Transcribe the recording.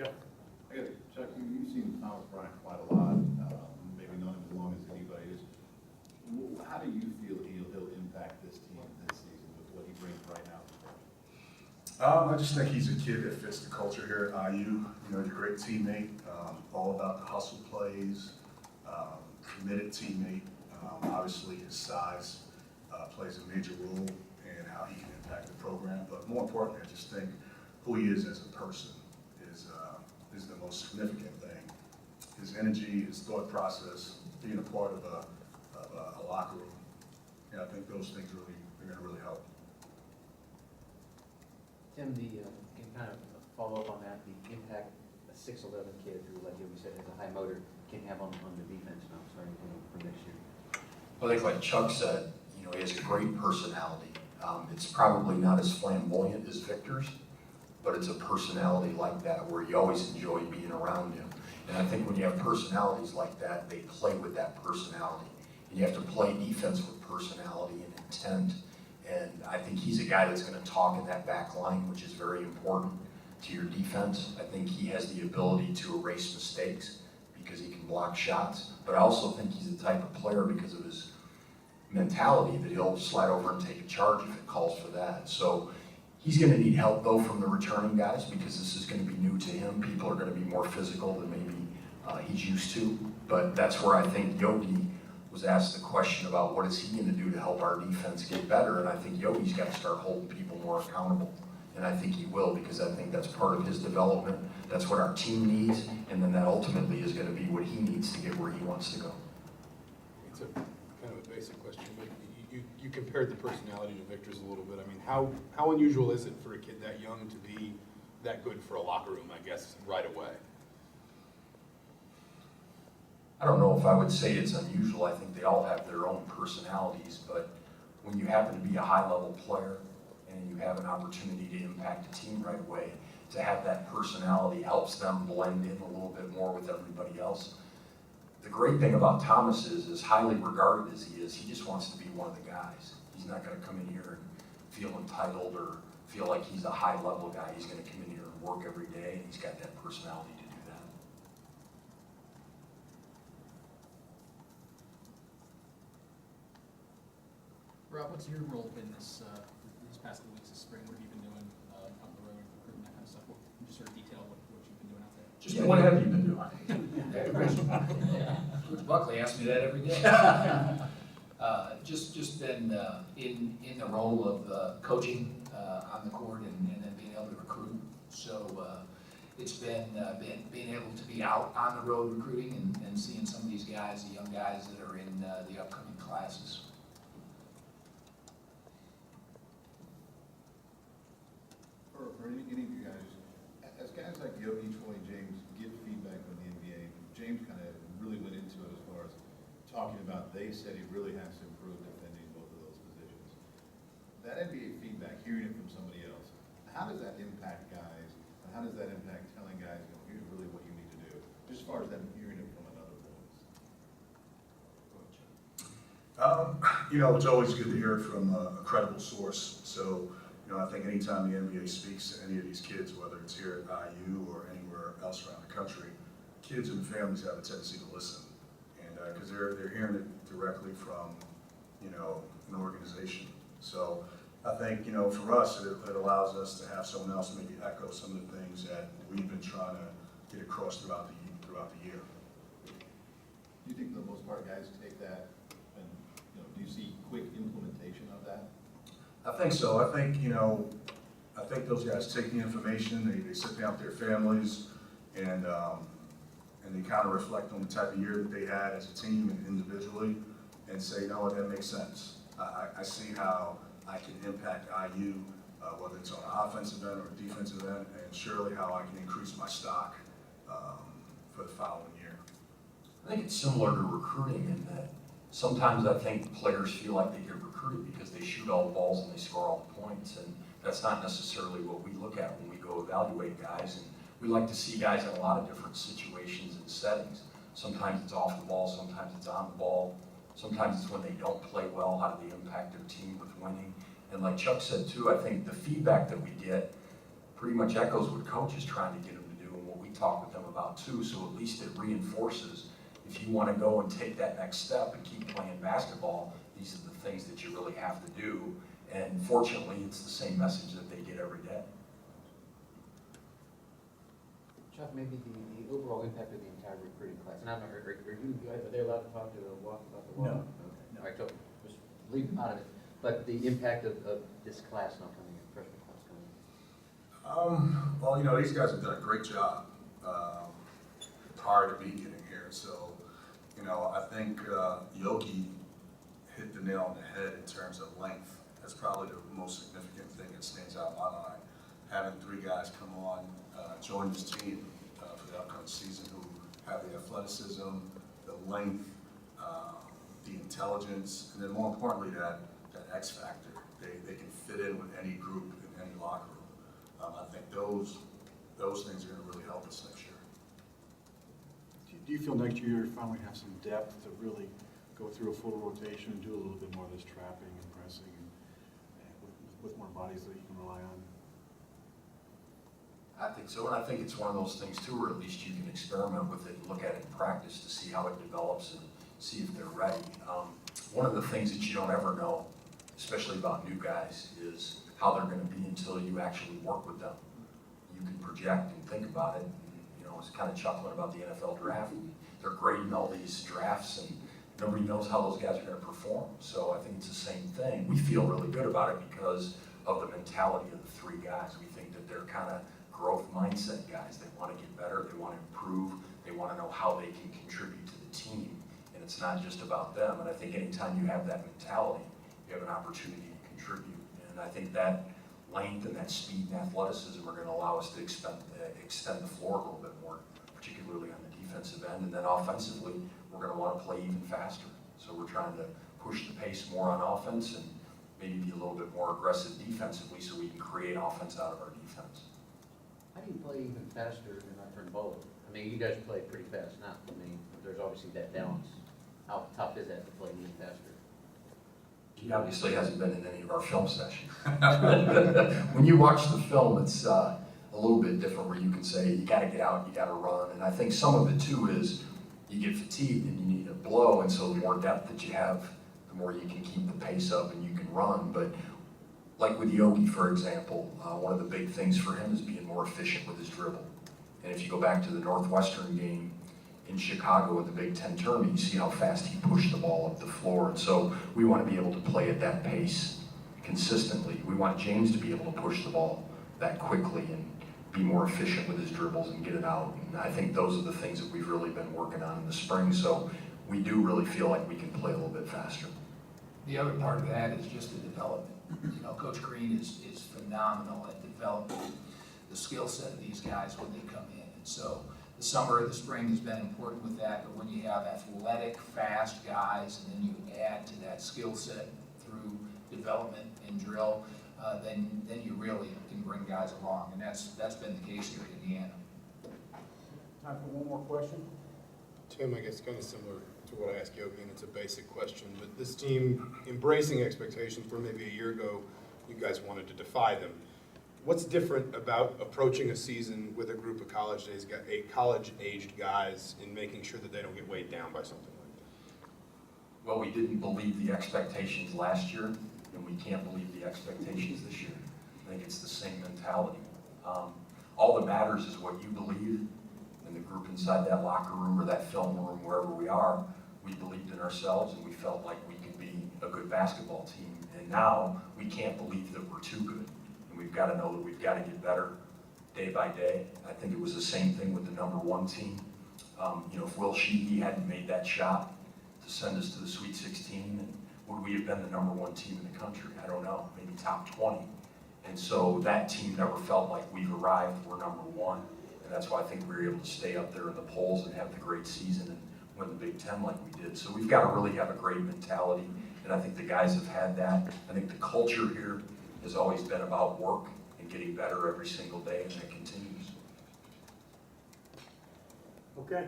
Yeah. I got it. Chuck, you've seen Thomas Bryant quite a lot, maybe not as long as anybody is. How do you feel he'll impact this team this season with what he brings right now? I just think he's a kid that fits the culture here at IU. You know, he's a great teammate, all about the hustle plays, committed teammate. Obviously, his size plays a major role in how he can impact the program. But more importantly, I just think who he is as a person is the most significant thing. His energy, his thought process, being a part of a locker room. Yeah, I think those things are going to really help. Tim, can kind of follow up on that, the impact a 6'11" kid who, like you said, has a high motor can have on the defense now starting from next year? Well, I think like Chuck said, you know, he has a great personality. It's probably not as flamboyant as Victor's, but it's a personality like that where you always enjoy being around him. And I think when you have personalities like that, they play with that personality. And you have to play defense with personality and intent. And I think he's a guy that's going to talk in that back line, which is very important to your defense. I think he has the ability to erase mistakes because he can block shots. But I also think he's the type of player, because of his mentality, that he'll slide over and take a charge if it calls for that. So he's going to need help, though, from the returning guys, because this is going to be new to him. People are going to be more physical than maybe he's used to. But that's where I think Yogi was asked the question about what is he going to do to help our defense get better. And I think Yogi's got to start holding people more accountable. And I think he will, because I think that's part of his development. That's what our team needs. And then that ultimately is going to be what he needs to get where he wants to go. It's a kind of a basic question, but you compared the personality to Victor's a little bit. I mean, how unusual is it for a kid that young to be that good for a locker room, I guess, right away? I don't know if I would say it's unusual. I think they all have their own personalities, but when you happen to be a high-level player and you have an opportunity to impact a team right away, to have that personality helps them blend in a little bit more with everybody else. The great thing about Thomas is, as highly regarded as he is, he just wants to be one of the guys. He's not going to come in here and feel entitled or feel like he's a high-level guy. He's going to come in here and work every day, and he's got that personality to do that. Rob, what's your role been these past couple weeks this spring? What have you been doing out on the road, recruiting, that kind of stuff? Just sort of detail what you've been doing out there. Just what have you been doing? Coach Buckley asks me that every day. Just been in the role of coaching on the court and then being able to recruit. So it's been being able to be out on the road recruiting and seeing some of these guys, the young guys that are in the upcoming classes. For any of you guys, as guys like Yogi, Troy, James get feedback from the NBA, James kind of really went into it as far as talking about, they said he really has to improve defending both of those positions. That NBA feedback, hearing it from somebody else, how does that impact guys? And how does that impact telling guys, you know, here's really what you need to do, just as far as them hearing it from another voice? You know, it's always good to hear it from a credible source. So, you know, I think anytime the NBA speaks to any of these kids, whether it's here at IU or anywhere else around the country, kids and families have a tendency to listen, and because they're hearing it directly from, you know, an organization. So I think, you know, for us, it allows us to have someone else maybe echo some of the things that we've been trying to get across throughout the year. Do you think for the most part guys take that, and you know, do you see quick implementation of that? I think so. I think, you know, I think those guys take the information, they sit down with their families, and they kind of reflect on the type of year that they had as a team and individually, and say, no, that makes sense. I see how I can impact IU, whether it's on an offensive end or a defensive end, and surely how I can increase my stock for the following year. I think it's similar to recruiting in that sometimes I think players feel like they get recruited because they shoot all the balls and they score all the points, and that's not necessarily what we look at when we go evaluate guys. And we like to see guys in a lot of different situations and settings. Sometimes it's off the ball, sometimes it's on the ball, sometimes it's when they don't play well, how do they impact their team with winning. And like Chuck said too, I think the feedback that we get pretty much echoes what Coach is trying to get them to do and what we we talk with them about too, so at least it reinforces, if you want to go and take that next step and keep playing basketball, these are the things that you really have to do. And fortunately, it's the same message that they get every day. Chuck, maybe the overall impact of the entire recruiting class, and I'm not, are they allowed to talk to the walk about the walk? No. Okay. All right, so just leave them out of it, but the impact of this class not coming in, freshman class coming in. Well, you know, these guys have done a great job prior to me getting here. So, you know, I think Yogi hit the nail on the head in terms of length. That's probably the most significant thing that stands out in my mind. Having 3 guys come on, join this team for the upcoming season who have the athleticism, the length, the intelligence, and then more importantly, that X factor. They can fit in with any group in any locker room. I think those things are going to really help us next year. Do you feel next year you finally have some depth to really go through a full rotation and do a little bit more of this trapping and pressing and with more bodies that you can rely on? I think so, and I think it's one of those things too, where at least you can experiment with it and look at it in practice to see how it develops and see if they're ready. One of the things that you don't ever know, especially about new guys, is how they're going to be until you actually work with them. You can project and think about it. And, you know, I was kind of chuckling about the NFL draft. They're grading all these drafts, and nobody knows how those guys are going to perform. So I think it's the same thing. We feel really good about it because of the mentality of the 3 guys. We think that they're kind of growth mindset guys. They want to get better, they want to improve, they want to know how they can contribute to the team, and it's not just about them. And I think anytime you have that mentality, you have an opportunity to contribute. And I think that length and that speed and athleticism are going to allow us to extend the floor a little bit more, particularly on the defensive end. And then offensively, we're going to want to play even faster. So we're trying to push the pace more on offense and maybe be a little bit more aggressive defensively so we can create offense out of our defense. How do you play even faster and not turn the ball over? I mean, you guys play pretty fast now. I mean, there's obviously that balance. How tough is that to play even faster? He obviously hasn't been in any of our film sessions. When you watch the film, it's a little bit different where you can say, you got to get out, you got to run. And I think some of it too is you get fatigued and you need a blow, and so the more depth that you have, the more you can keep the pace up and you can run. But like with Yogi, for example, one of the big things for him is being more efficient with his dribble. And if you go back to the Northwestern game in Chicago in the Big Ten tournament, you see how fast he pushed the ball up the floor. And so we want to be able to play at that pace consistently. We want James to be able to push the ball that quickly and be more efficient with his dribbles and get it out. And I think those are the things that we've really been working on in the spring. So we do really feel like we can play a little bit faster. The other part of that is just the development. You know, Coach Green is phenomenal at developing the skill set of these guys when they come in. And so the summer and the spring has been important with that, but when you have athletic, fast guys, and then you add to that skill set through development and drill, then you really can bring guys along. And that's been the case here at Indiana. Time for one more question? Tim, I guess kind of similar to what I asked Yogi, and it's a basic question, but this team embracing expectations where maybe a year ago you guys wanted to defy them. What's different about approaching a season with a group of college-aged guys in making sure that they don't get weighed down by something like that? Well, we didn't believe the expectations last year, and we can't believe the expectations this year. I think it's the same mentality. All that matters is what you believe, and the group inside that locker room or that film room, wherever we are, we believed in ourselves and we felt like we could be a good basketball team. And now we can't believe that we're too good. And we've got to know that we've got to get better day by day. I think it was the same thing with the #1 team. You know, if Will Sheehy hadn't made that shot to send us to the Sweet 16, and would we have been the #1 team in the country? I don't know, maybe top 20. And so that team never felt like we've arrived, we're #1. And that's why I think we were able to stay up there in the polls and have the great season and win the Big Ten like we did. So we've got to really have a great mentality, and I think the guys have had that. I think the culture here has always been about work and getting better every single day, and it continues. Okay.